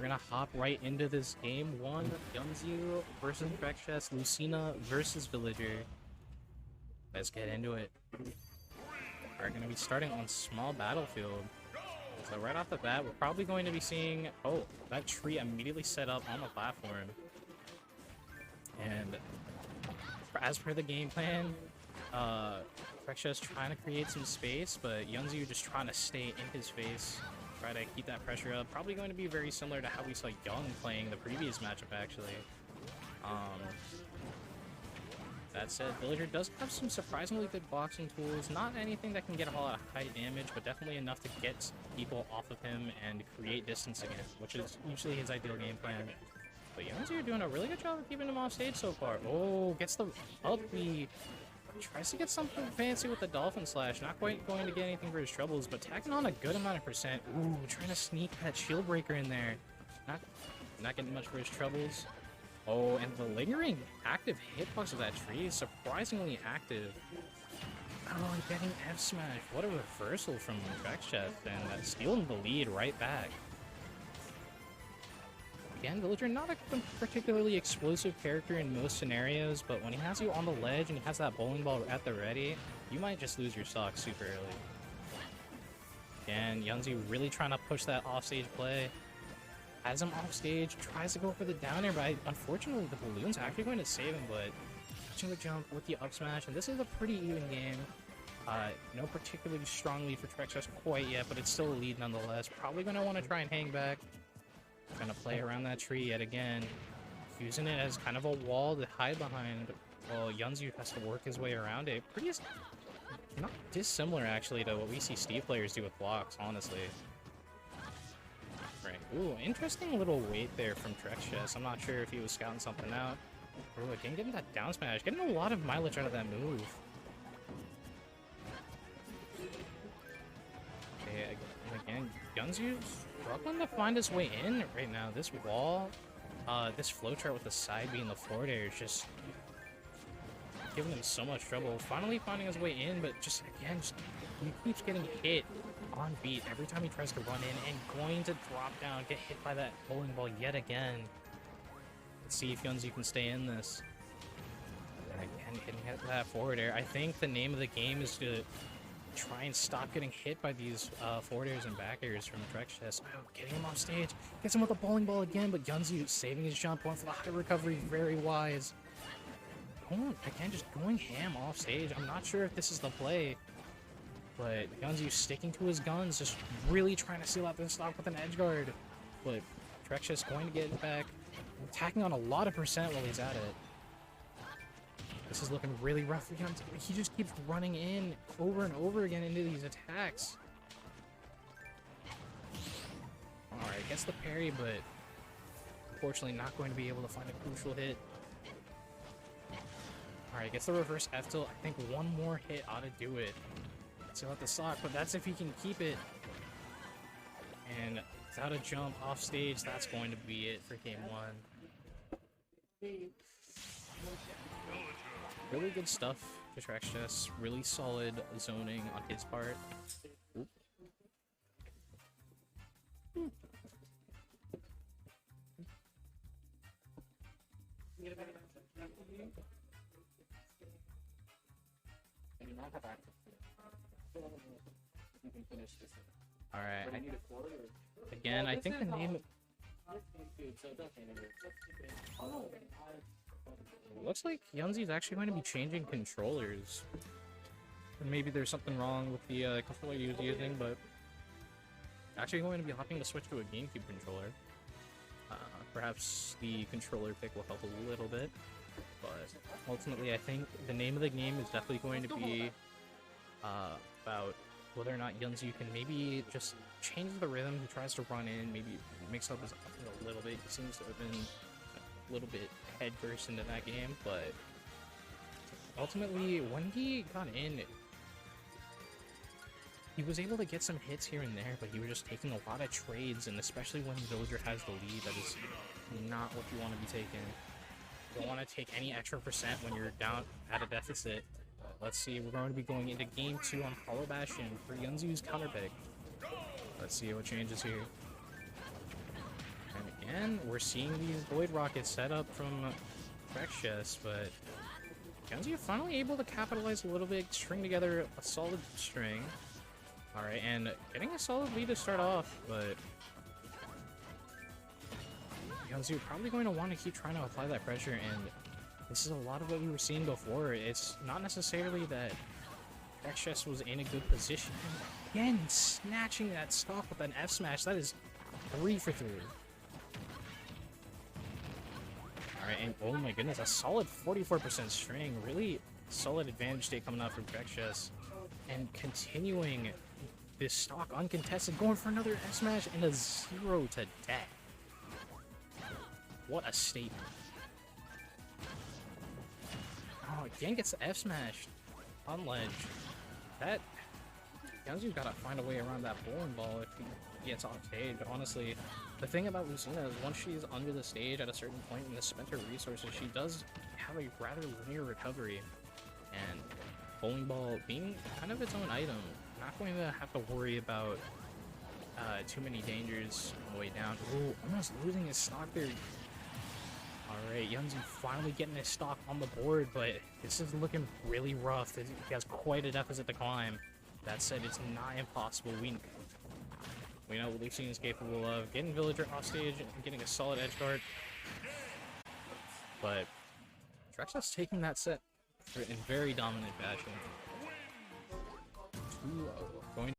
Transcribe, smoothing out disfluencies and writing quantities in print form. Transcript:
we're gonna hop right into this game one. YunZyu versus Trexchess, Lucina versus Villager. Let's get into it. We're gonna be starting on small battlefield. So right off the bat, we're probably going to be seeing, oh, that tree immediately set up on the platform. And as per the game plan, Trexchess trying to create some space, but YunZyu just trying to stay in his face, try to keep that pressure up. Probably going to be very similar to how we saw Young playing the previous matchup, actually. That said, Villager does have some surprisingly good boxing tools. Not anything that can get a lot of high damage, but definitely enough to get people off of him and create distance again, which is usually his ideal game plan. But YunZyu doing a really good job of keeping him off stage so far. Oh, gets the up B. Tries to get something fancy with the Dolphin Slash. Not quite going to get anything for his troubles, but tacking on a good amount of percent. Ooh, trying to sneak that shield breaker in there. Not getting much for his troubles. Oh, and the lingering active hitbox of that tree is surprisingly active. Oh, and getting F smash. What a reversal from Trexchess, and stealing the lead right back. Again, Villager not a particularly explosive character in most scenarios, but when he has you on the ledge and he has that bowling ball at the ready, you might just lose your stock super early. Again, YunZyu really trying to push that offstage play. Has him off stage, tries to go for the down air, but unfortunately the balloon's actually going to save him, but touching the jump with the up smash, and this is a pretty even game. No particularly strong lead for Trexchess quite yet, but it's still a lead nonetheless. Probably going to want to try and hang back. Gonna play around that tree yet again, using it as kind of a wall to hide behind while YunZyu has to work his way around it. Pretty not dissimilar actually to what we see Steve players do with blocks, honestly. Right. Ooh, interesting little wait there from Trexchess. I'm not sure if he was scouting something out. Ooh, again getting that down smash, getting a lot of mileage out of that move. Okay, again, YunZyu's struggling to find his way in right now. This wall, this flowchart with the side being the forward air is just giving him so much trouble. Finally finding his way in, but just again, he keeps getting hit on beat every time he tries to run in and going to drop down, get hit by that bowling ball yet again. Let's see if YunZyu can stay in this. And again, getting hit by that forward air. I think the name of the game is to try and stop getting hit by these forward airs and back airs from Trexchess. Oh, getting him off stage. Gets him with a bowling ball again, but YunZyu saving his jump, going for the high recovery, very wise. Oh, again, just going ham off stage. I'm not sure if this is the play, but YunZyu sticking to his guns, just really trying to seal out this stock with an edge guard. But Trexchess going to get it back, attacking on a lot of percent while he's at it. This is looking really rough for him. He just keeps running in over and over again into these attacks. Alright, gets the parry, but unfortunately not going to be able to find a crucial hit. Alright, gets the reverse F tilt. I think one more hit ought to do it. Still at the stock, but that's if he can keep it. And without a jump off stage, that's going to be it for game one. Really good stuff to Trexchess. Really solid zoning on his part. Oop. Alright. Again, I think the name... Looks like YunZyu is actually going to be changing controllers. Maybe there's something wrong with the controller he was using, but actually going to be opting to switch to a GameCube controller. Perhaps the controller pick will help a little bit, but ultimately I think the name of the game is definitely going to be about whether or not YunZyu can maybe just change the rhythm he tries to run in, maybe mix up his offense a little bit. He seems to have been a little bit headfirst into that game, but ultimately when he got in, he was able to get some hits here and there, but he was just taking a lot of trades, and especially when Villager has the lead, that is not what you want to be taking. You don't want to take any extra percent when you're down at a deficit. Let's see, we're going to be going into game 2 on Hollow Bastion for YunZyu's counter pick. Let's see what changes here. And again, we're seeing these Void Rockets set up from Trexchess, but YunZyu finally able to capitalize a little bit, string together a solid string. Alright, and getting a solid lead to start off, but YunZyu probably going to want to keep trying to apply that pressure, and this is a lot of what we were seeing before. It's not necessarily that Trexchess was in a good position. Again, snatching that stock with an F smash. That is 3 for 3. Alright, and oh my goodness, a solid 44% string. Really solid advantage state coming out from Trexchess. And continuing this stock uncontested, going for another F smash and a 0 to death. What a statement. Oh, again gets the F smashed on ledge. That YunZyu gotta find a way around that bowling ball if he gets off stage. Honestly, the thing about Lucina is once she's under the stage at a certain point and has spent her resources, she does have a rather linear recovery. And bowling ball being kind of its own item, not going to have to worry about too many dangers on the way down. Ooh, almost losing his stock there. Alright, YunZyu finally getting his stock on the board, but this is looking really rough. He has quite a deficit to climb. That said, it's not impossible. We know what Lucina is capable of. Getting Villager off stage and getting a solid edge guard. But Trexchess taking that set in very dominant fashion. 2-0. Going